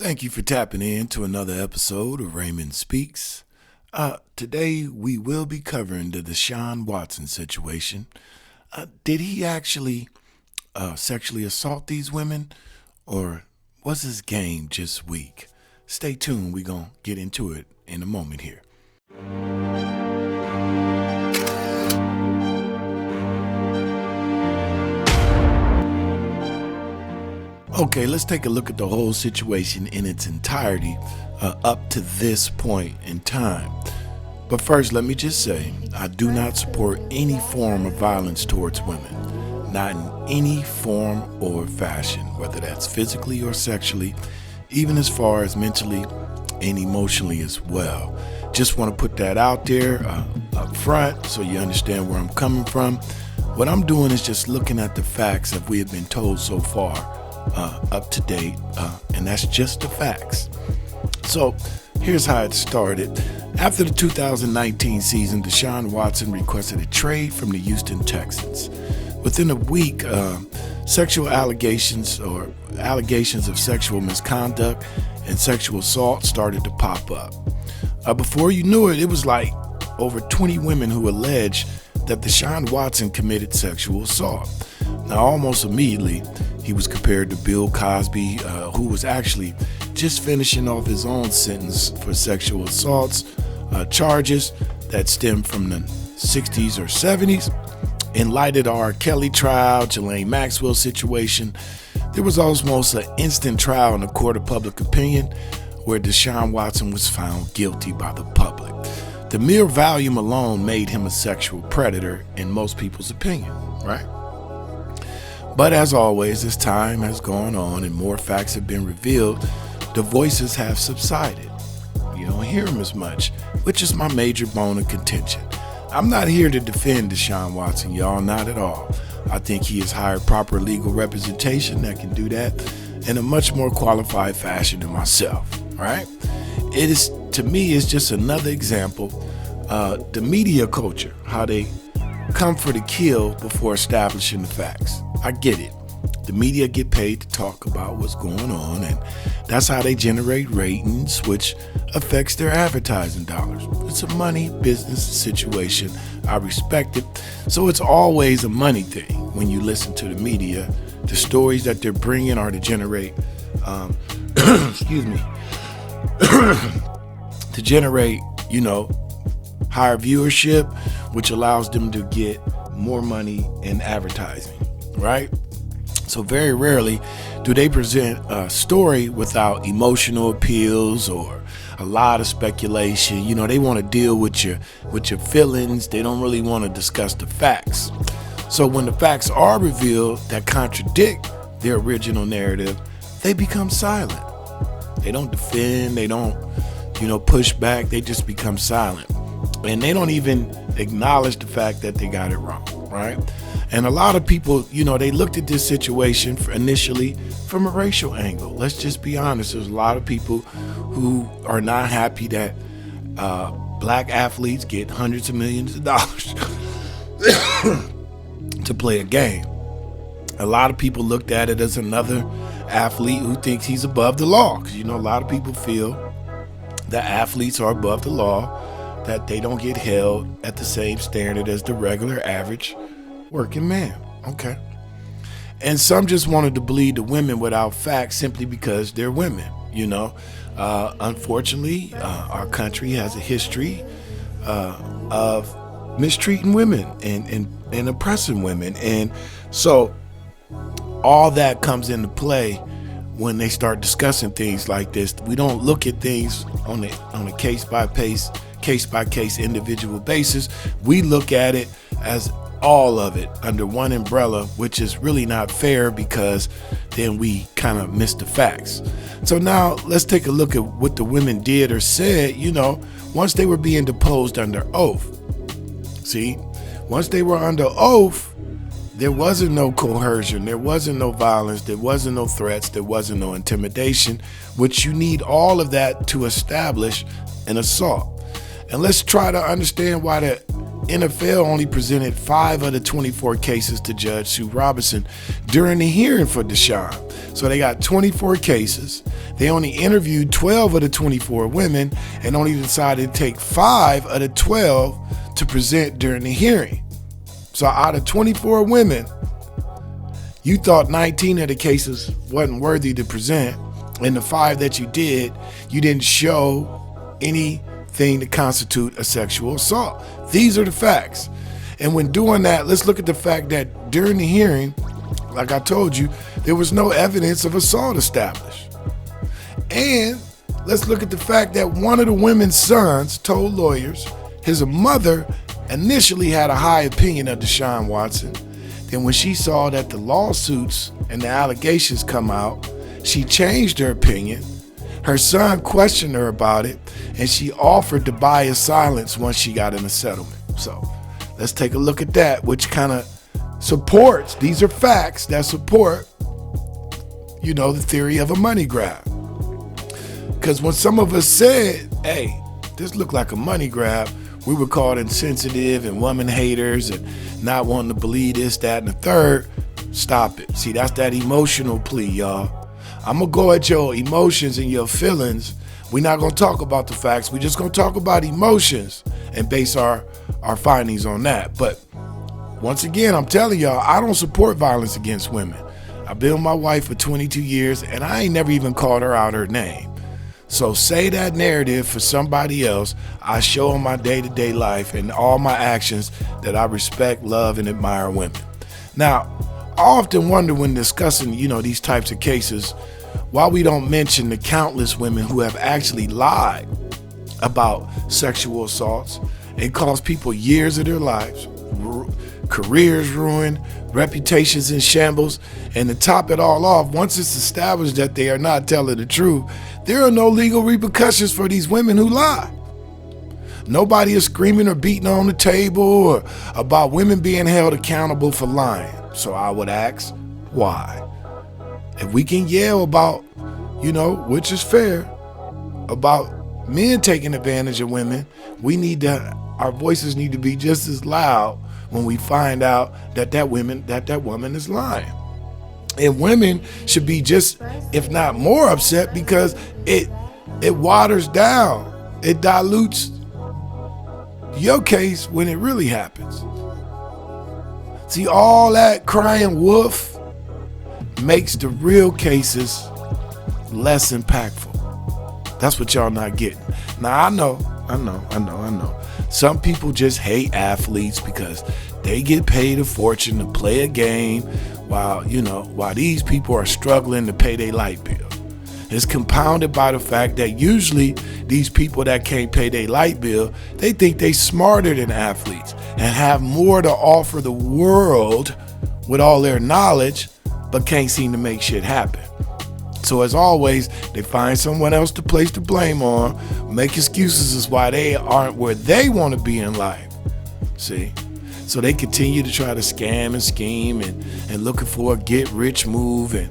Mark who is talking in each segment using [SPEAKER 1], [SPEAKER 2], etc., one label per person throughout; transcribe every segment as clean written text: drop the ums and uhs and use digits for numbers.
[SPEAKER 1] Thank you for tapping in to another episode of Raymond Speaks. Today we will be covering the Deshaun Watson situation. Did he actually sexually assault these women, or was his game just weak? Stay tuned, we're going to get into it in a moment here. Okay, let's take a look at the whole situation in its entirety up to this point in time. But first, let me just say, I do not support any form of violence towards women, not in any form or fashion, whether that's physically or sexually, even as far as mentally and emotionally as well. Just want to put that out there up front so you understand where I'm coming from. What I'm doing is just looking at the facts that we have been told so far. Up to date, and that's just the facts. So here's how it started. After the 2019 season, Deshaun Watson requested a trade from the Houston Texans. Within a week, sexual allegations of sexual misconduct and sexual assault started to pop up. Before you knew it, it was like over 20 women who alleged that Deshaun Watson committed sexual assault. Now, almost immediately, he was compared to Bill Cosby, who was actually just finishing off his own sentence for sexual assaults charges that stemmed from the 60s or 70s. In light of the R. Kelly trial, Ghislaine Maxwell situation, there was almost an instant trial in the court of public opinion where Deshaun Watson was found guilty by the public. The mere volume alone made him a sexual predator in most people's opinion, right? But as always, as time has gone on and more facts have been revealed, the voices have subsided. You don't hear them as much, which is my major bone of contention. I'm not here to defend Deshaun Watson, y'all, not at all. I think he has hired proper legal representation that can do that in a much more qualified fashion than myself, right? It is, to me, is just another example, the media culture, how they come for the kill before establishing the facts. I get it. The media get paid to talk about what's going on, and that's how they generate ratings, which affects their advertising dollars. It's a money business situation. I respect it. So it's always a money thing when you listen to the media. The stories that they're bringing are to generate, excuse me, to generate, higher viewership, which allows them to get more money in advertising, right? So very rarely do they present a story without emotional appeals or a lot of speculation. They want to deal with your feelings. They don't really want to discuss the facts. So when the facts are revealed that contradict their original narrative, they become silent. They don't defend. They don't, push back. They just become silent. And they don't even acknowledge the fact that they got it wrong, right? And a lot of people, they looked at this situation initially from a racial angle. Let's just be honest. There's a lot of people who are not happy that black athletes get hundreds of millions of dollars to play a game. A lot of people looked at it as another athlete who thinks he's above the law. Because, a lot of people feel that athletes are above the law, that they don't get held at the same standard as the regular average working man. Okay. And some just wanted to believe the women without facts simply because they're women. Unfortunately, our country has a history of mistreating women and oppressing women. And so all that comes into play when they start discussing things like this. We don't look at things on a case-by-case individual basis. We look at it as all of it under one umbrella, which is really not fair because then we kind of miss the facts. So now let's take a look at what the women did or said, once they were being deposed under oath. See, once they were under oath, there wasn't no coercion, there wasn't no violence, there wasn't no threats, there wasn't no intimidation, which you need all of that to establish an assault. And let's try to understand why the NFL only presented 5 of the 24 cases to Judge Sue Robinson during the hearing for Deshaun. So they got 24 cases. They only interviewed 12 of the 24 women and only decided to take 5 of the 12 to present during the hearing. So out of 24 women, you thought 19 of the cases wasn't worthy to present, and the 5 that you did, you didn't show anything to constitute a sexual assault. These are the facts. And when doing that, let's look at the fact that during the hearing, like I told you, there was no evidence of assault established. And let's look at the fact that one of the women's sons told lawyers his mother initially had a high opinion of Deshaun Watson. Then when she saw that the lawsuits and the allegations come out, she changed her opinion. Her son questioned her about it, and she offered to buy his silence once she got in a settlement. So let's take a look at that, which kind of supports, these are facts that support, the theory of a money grab. Because when some of us said, hey, this looked like a money grab, we were called insensitive and woman haters and not wanting to believe this, that, and the third. Stop it. See, that's that emotional plea, y'all. I'm going to go at your emotions and your feelings. We're not going to talk about the facts. We're just going to talk about emotions and base our findings on that. But once again, I'm telling y'all, I don't support violence against women. I've been with my wife for 22 years, and I ain't never even called her out her name. So say that narrative for somebody else. I show in my day-to-day life and all my actions that I respect, love, and admire women. Now, I often wonder when discussing, these types of cases, why we don't mention the countless women who have actually lied about sexual assaults and caused people years of their lives, careers ruined, reputations in shambles, and to top it all off, once it's established that they are not telling the truth, there are no legal repercussions for these women who lie. Nobody is screaming or beating on the table or about women being held accountable for lying. So I would ask, why? If we can yell about, which is fair, about men taking advantage of women, our voices need to be just as loud when we find out that woman is lying. And women should be just, if not more upset, because it waters down, it dilutes your case when it really happens. See, all that crying wolf makes the real cases less impactful. That's what y'all not getting. Now, I know. Some people just hate athletes because they get paid a fortune to play a game while these people are struggling to pay their light bill. It's compounded by the fact that usually these people that can't pay their light bill, they think they smarter than athletes and have more to offer the world with all their knowledge, but can't seem to make shit happen. So as always, they find someone else to place the blame on, make excuses as why they aren't where they want to be in life. See? So they continue to try to scam and scheme and looking for a get-rich move and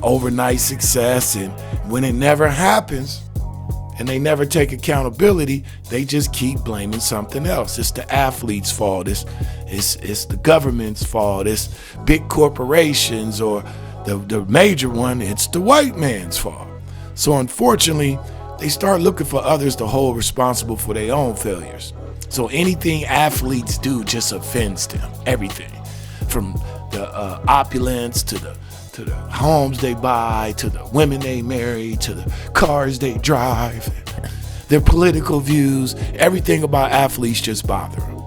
[SPEAKER 1] overnight success. And when it never happens and they never take accountability, they just keep blaming something else. It's the athlete's fault. It's the government's fault. It's big corporations, or the major one, it's the white man's fault. So unfortunately, they start looking for others to hold responsible for their own failures. So anything athletes do just offends them. Everything, from the opulence to the homes they buy, to the women they marry, to the cars they drive, their political views. Everything about athletes just bother them.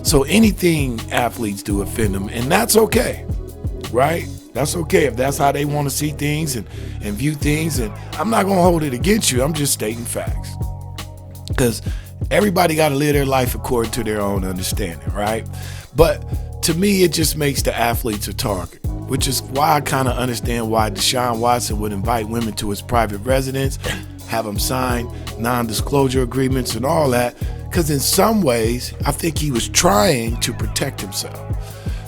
[SPEAKER 1] So anything athletes do offend them, and that's okay, right? That's okay if that's how they want to see things and view things. And I'm not gonna hold it against you. I'm just stating facts, because everybody got to live their life according to their own understanding, right? But to me, it just makes the athletes a target, which is why I kind of understand why Deshaun Watson would invite women to his private residence, have them sign non-disclosure agreements and all that, because in some ways, I think he was trying to protect himself.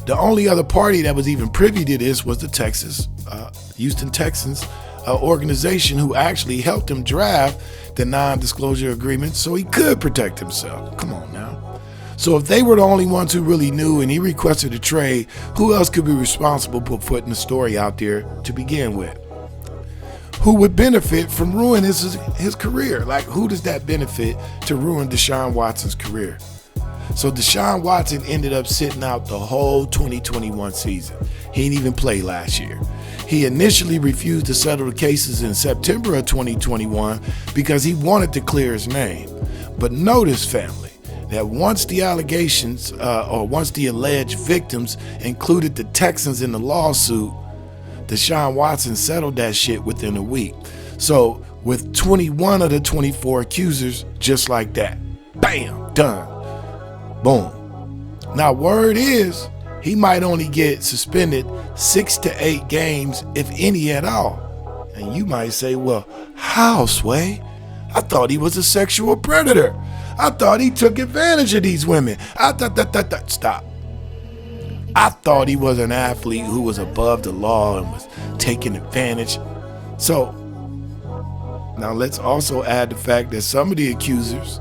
[SPEAKER 1] The only other party that was even privy to this was the Houston Texans organization, who actually helped him draft the non-disclosure agreement so he could protect himself. Come on now. So if they were the only ones who really knew and he requested a trade, who else could be responsible for putting the story out there to begin with? Who would benefit from ruining his career? Like, who does that benefit to ruin Deshaun Watson's career? So Deshaun Watson ended up sitting out the whole 2021 season. He didn't even play last year. He initially refused to settle the cases in September of 2021 because he wanted to clear his name. But notice, family, that once the allegations once the alleged victims included the Texans in the lawsuit, Deshaun Watson settled that shit within a week. So with 21 of the 24 accusers, just like that, bam, done, boom. Now word is he might only get suspended 6 to 8 games, if any at all. And you might say, well, how, Sway? I thought he was a sexual predator. I thought he took advantage of these women. Stop. I thought he was an athlete who was above the law and was taking advantage. So now let's also add the fact that some of the accusers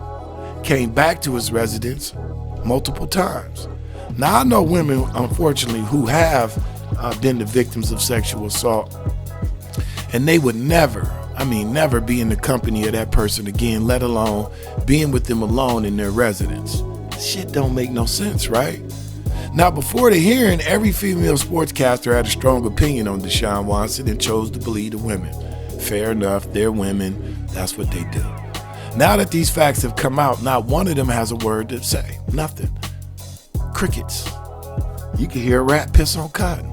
[SPEAKER 1] came back to his residence multiple times. Now I know women, unfortunately, who have been the victims of sexual assault, and they would never be in the company of that person again, let alone being with them alone in their residence. Shit don't make no sense, right? Now, before the hearing, every female sportscaster had a strong opinion on Deshaun Watson and chose to believe the women. Fair enough, they're women, that's what they do. Now that these facts have come out, not one of them has a word to say. Nothing. Crickets. You can hear a rat piss on cotton.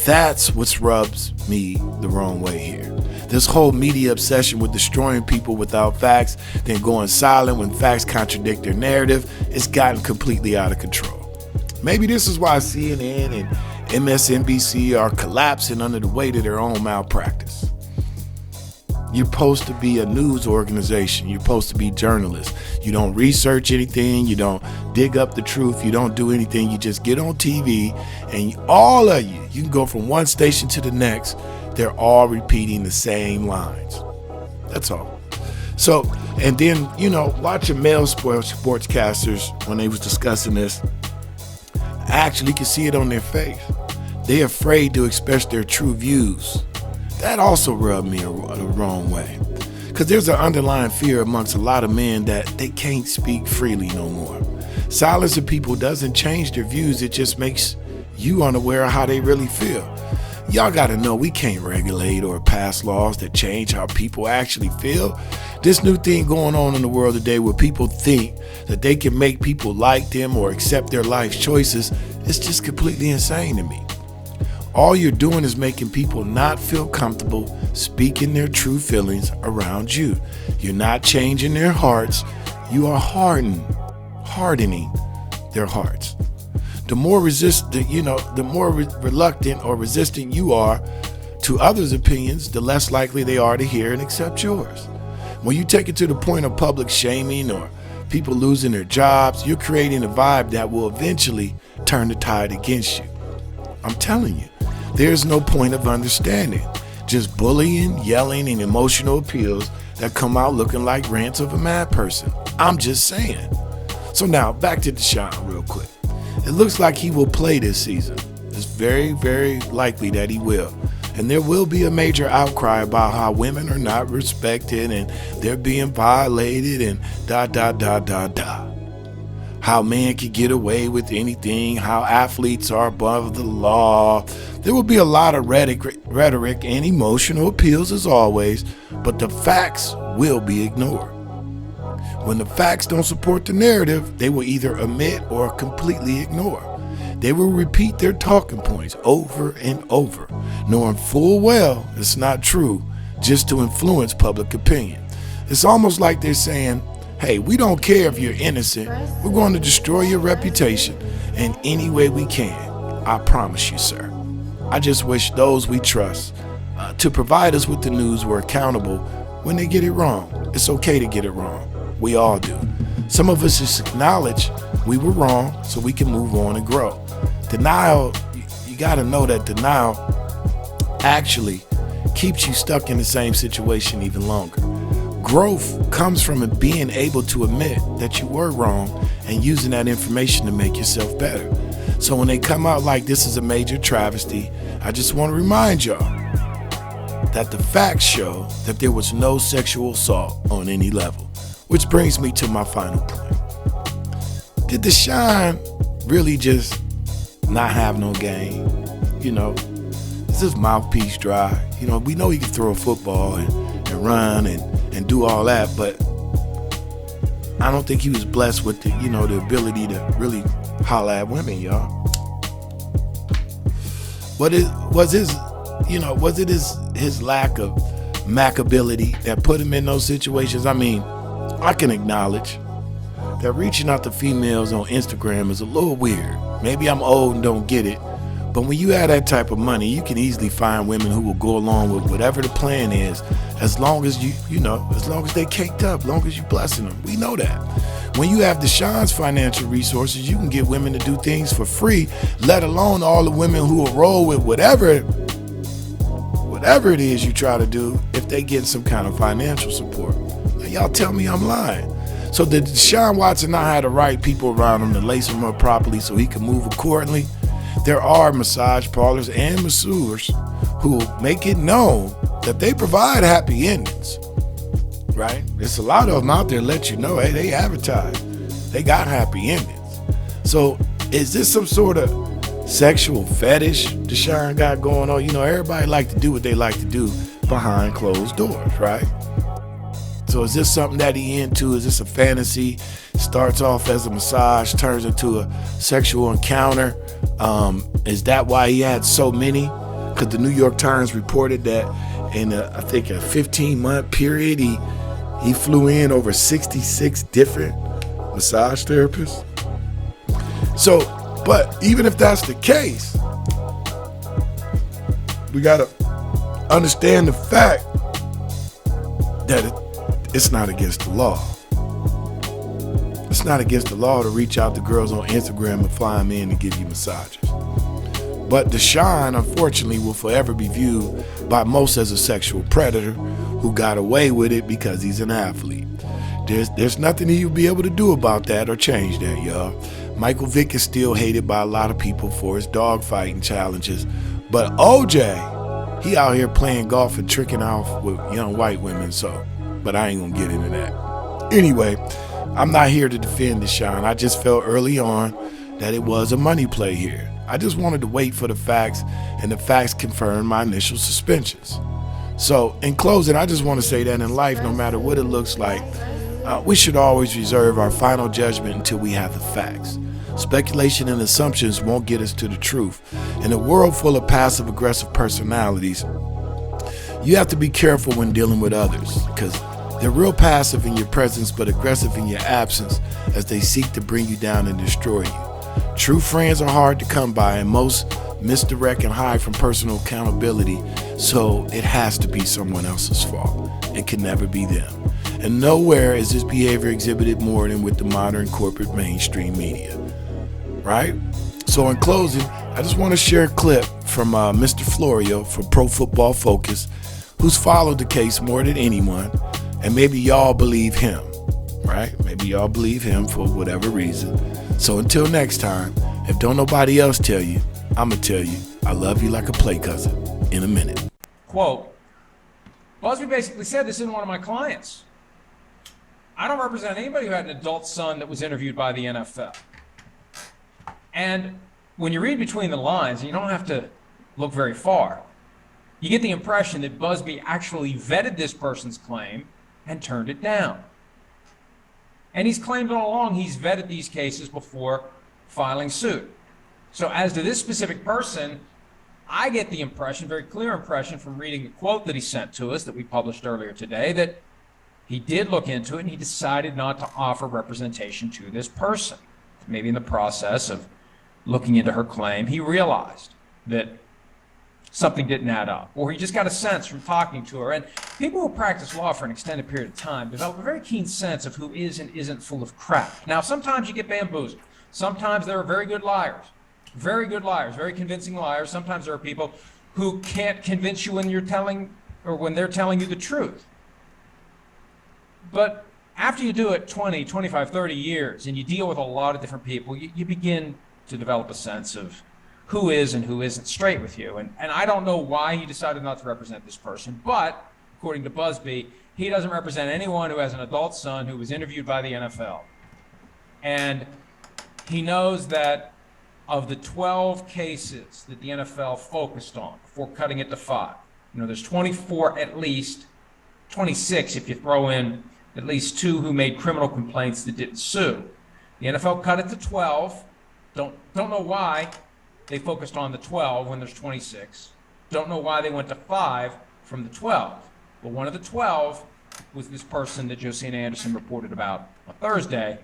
[SPEAKER 1] That's what rubs me the wrong way here. This whole media obsession with destroying people without facts, then going silent when facts contradict their narrative, it's gotten completely out of control. Maybe this is why CNN and MSNBC are collapsing under the weight of their own malpractice. You're supposed to be a news organization. You're supposed to be journalists. You don't research anything. You don't dig up the truth. You don't do anything. You just get on TV, and all of you can go from one station to the next. They're all repeating the same lines. That's all. So, and then, watching male sportscasters when they was discussing this, I actually could see it on their face. They're afraid to express their true views. That also rubbed me the wrong way. Because there's an underlying fear amongst a lot of men that they can't speak freely no more. Silencing people doesn't change their views, it just makes you unaware of how they really feel. Y'all gotta know we can't regulate or pass laws that change how people actually feel. This new thing going on in the world today where people think that they can make people like them or accept their life choices is just completely insane to me. All you're doing is making people not feel comfortable speaking their true feelings around you. You're not changing their hearts. You are hardening their hearts. The more reluctant or resistant you are to others' opinions, the less likely they are to hear and accept yours. When you take it to the point of public shaming or people losing their jobs, you're creating a vibe that will eventually turn the tide against you. I'm telling you, there's no point of understanding. Just bullying, yelling, and emotional appeals that come out looking like rants of a mad person. I'm just saying. So now, back to Deshaun real quick. It looks like he will play this season. It's very, very likely that he will. And there will be a major outcry about how women are not respected and they're being violated and how men can get away with anything, how athletes are above the law. There will be a lot of rhetoric and emotional appeals as always, but the facts will be ignored. When the facts don't support the narrative, they will either omit or completely ignore. They will repeat their talking points over and over, knowing full well it's not true, just to influence public opinion. It's almost like they're saying, hey, we don't care if you're innocent. We're going to destroy your reputation in any way we can. I promise you, sir. I just wish those we trust to provide us with the news were accountable when they get it wrong. It's okay to get it wrong. We all do. Some of us just acknowledge we were wrong so we can move on and grow. Denial, you got to know that denial actually keeps you stuck in the same situation even longer. Growth comes from it being able to admit that you were wrong and using that information to make yourself better. So when they come out like this is a major travesty, I just want to remind y'all that the facts show that there was no sexual assault on any level. Which brings me to my final point. Did Deshaun really just not have no game? You know, is his mouthpiece dry? You know, we know he can throw a football and run and do all that, but I don't think he was blessed with the, you know, the ability to really holler at women, y'all. Was it his lack of mackability that put him in those situations? I mean, I can acknowledge that reaching out to females on Instagram is a little weird. Maybe I'm old and don't get it, but when you have that type of money, you can easily find women who will go along with whatever the plan is, as long as as long as they caked up, as long as you blessing them. We know that. When you have Deshaun's financial resources, you can get women to do things for free, let alone all the women who will roll with whatever it is you try to do if they get some kind of financial support. Now, y'all tell me I'm lying. So did Deshaun Watson not have the right people around him to lace him up properly so he can move accordingly? There are massage parlors and masseurs who make it known that they provide happy endings, right? There's a lot of them out there let you know, hey, they advertise. They got happy endings. So is this some sort of sexual fetish Deshaun got going on? You know, everybody like to do what they like to do behind closed doors, right? So is this something that he into? Is this a fantasy? Starts off as a massage, turns into a sexual encounter. Is that why he had so many? Because the New York Times reported that in I think a 15-month period, he flew in over 66 different massage therapists. So, but even if that's the case, we gotta understand the fact that it's not against the law. It's not against the law to reach out to girls on Instagram and fly them in to give you massages. But Deshaun, unfortunately, will forever be viewed by most as a sexual predator who got away with it because he's an athlete. There's nothing he'll be able to do about that or change that, y'all. Michael Vick is still hated by a lot of people for his dogfighting challenges. But OJ, he out here playing golf and tricking off with young white women, but I ain't gonna get into that. Anyway, I'm not here to defend Deshaun. I just felt early on that it was a money play here. I just wanted to wait for the facts, and the facts confirmed my initial suspensions. So in closing, I just want to say that in life, no matter what it looks like, we should always reserve our final judgment until we have the facts. Speculation and assumptions won't get us to the truth. In a world full of passive-aggressive personalities, you have to be careful when dealing with others, because they're real passive in your presence but aggressive in your absence as they seek to bring you down and destroy you. True friends are hard to come by, and most misdirect and hide from personal accountability, so it has to be someone else's fault. It can never be them. And nowhere is this behavior exhibited more than with the modern corporate mainstream media, right? So in closing, I just want to share a clip from Mr. Florio from Pro Football Focus, who's followed the case more than anyone, and maybe y'all believe him, right? Maybe y'all believe him for whatever reason. So until next time, if don't nobody else tell you, I'ma tell you, I love you like a play cousin in a minute.
[SPEAKER 2] Quote, Busby basically said this isn't one of my clients. I don't represent anybody who had an adult son that was interviewed by the NFL. And when you read between the lines, and you don't have to look very far, you get the impression that Busby actually vetted this person's claim and turned it down. And he's claimed all along he's vetted these cases before filing suit. So as to this specific person, I get the impression, very clear impression from reading the quote that he sent to us that we published earlier today, that he did look into it and he decided not to offer representation to this person. Maybe in the process of looking into her claim, he realized that something didn't add up, or he just got a sense from talking to her. And people who practice law for an extended period of time develop a very keen sense of who is and isn't full of crap. Now, sometimes you get bamboozled. Sometimes there are very good liars, very convincing liars. Sometimes there are people who can't convince you when you're telling, or when they're telling you the truth. But after you do it 20, 25, 30 years and you deal with a lot of different people, you begin to develop a sense of who is and who isn't straight with you. And I don't know why he decided not to represent this person, but according to Busby, he doesn't represent anyone who has an adult son who was interviewed by the NFL. And he knows that of the 12 cases that the NFL focused on before cutting it to 5, there's 24 at least, 26 if you throw in at least 2 who made criminal complaints that didn't sue. The NFL cut it to 12. Don't know why they focused on the 12 when there's 26. Don't know why they went to 5 from the 12. But one of the 12 was this person that Josina Anderson reported about on Thursday.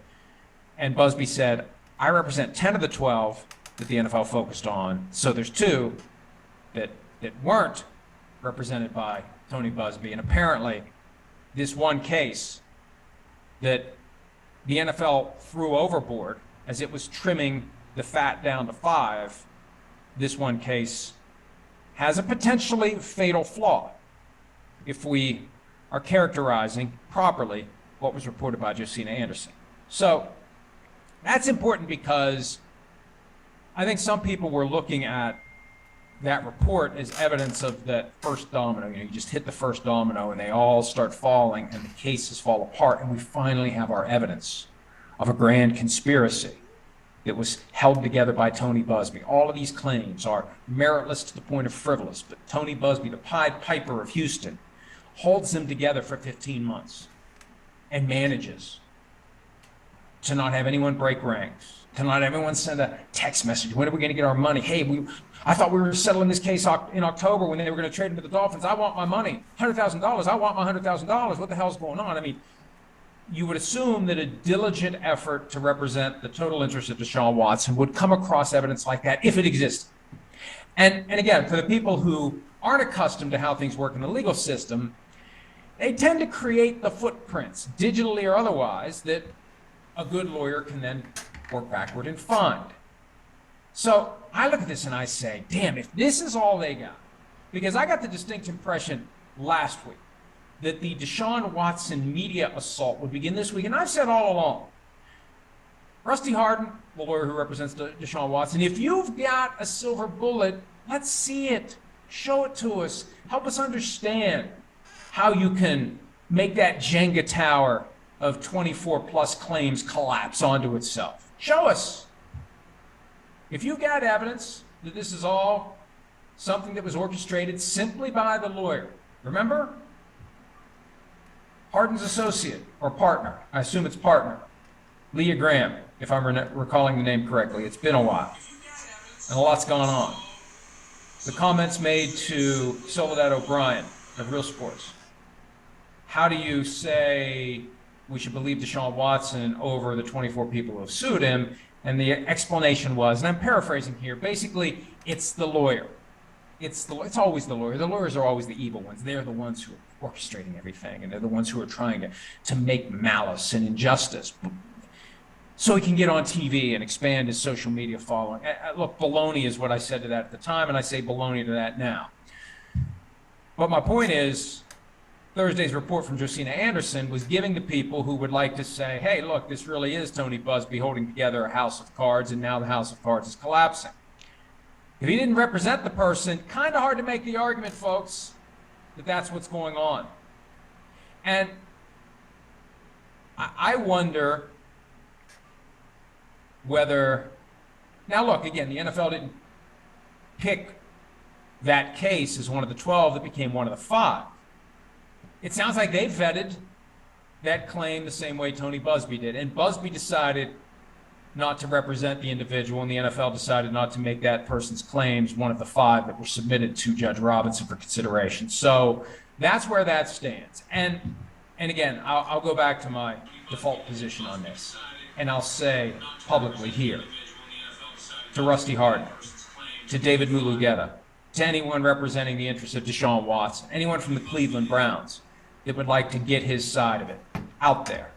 [SPEAKER 2] And Busby said, I represent 10 of the 12 that the NFL focused on. So there's 2 that weren't represented by Tony Busby. And apparently this one case that the NFL threw overboard as it was trimming the fat down to 5, this one case has a potentially fatal flaw if we are characterizing properly what was reported by Josina Anderson. So that's important because I think some people were looking at that report as evidence of that first domino. You just hit the first domino and they all start falling and the cases fall apart, and we finally have our evidence of a grand conspiracy that was held together by Tony Busby. All of these claims are meritless to the point of frivolous, but Tony Busby, the Pied Piper of Houston, holds them together for 15 months and manages to not have anyone break ranks, to not have anyone send a text message. When are we going to get our money? Hey, I thought we were settling this case in October when they were going to trade him to the Dolphins. I want my money, $100,000. I want my $100,000. What the hell's going on? I mean, you would assume that a diligent effort to represent the total interest of Deshaun Watson would come across evidence like that if it existed. And again, for the people who aren't accustomed to how things work in the legal system, they tend to create the footprints, digitally or otherwise, that a good lawyer can then work backward and find. So I look at this and I say, damn, if this is all they got, because I got the distinct impression last week that the Deshaun Watson media assault would begin this week. And I've said all along, Rusty Hardin, the lawyer who represents Deshaun Watson, if you've got a silver bullet, let's see it. Show it to us. Help us understand how you can make that Jenga tower of 24 plus claims collapse onto itself. Show us. If you've got evidence that this is all something that was orchestrated simply by the lawyer, remember, Hardin's associate or partner, I assume it's partner, Leah Graham, if I'm recalling the name correctly. It's been a while, and a lot's gone on. The comments made to Soledad O'Brien of Real Sports. How do you say we should believe Deshaun Watson over the 24 people who have sued him? And the explanation was, and I'm paraphrasing here, basically, it's the lawyer. It's always the lawyer. The lawyers are always the evil ones. They're the ones who are orchestrating everything, and they're the ones who are trying to make malice and injustice so he can get on TV and expand his social media following. Look, baloney is what I said to that at the time, and I say baloney to that now. But my point is, Thursday's report from Josina Anderson was giving the people who would like to say, hey, look, this really is Tony Busby holding together a house of cards, and now the house of cards is collapsing. If he didn't represent the person, kind of hard to make the argument, folks, that that's what's going on. And I wonder whether, now look, again, the NFL didn't pick that case as one of the 12 that became one of the 5. It sounds like they vetted that claim the same way Tony Busby did. And Busby decided not to represent the individual, and the NFL decided not to make that person's claims one of the 5 that were submitted to Judge Robinson for consideration. So that's where that stands. And again, I'll go back to my default position on this, and I'll say publicly here to Rusty Hardin, to David Mulugeta, to anyone representing the interests of Deshaun Watson, anyone from the Cleveland Browns that would like to get his side of it out there.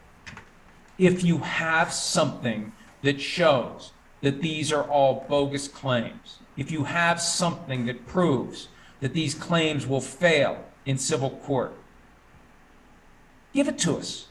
[SPEAKER 2] If you have something that shows that these are all bogus claims, if you have something that proves that these claims will fail in civil court, give it to us.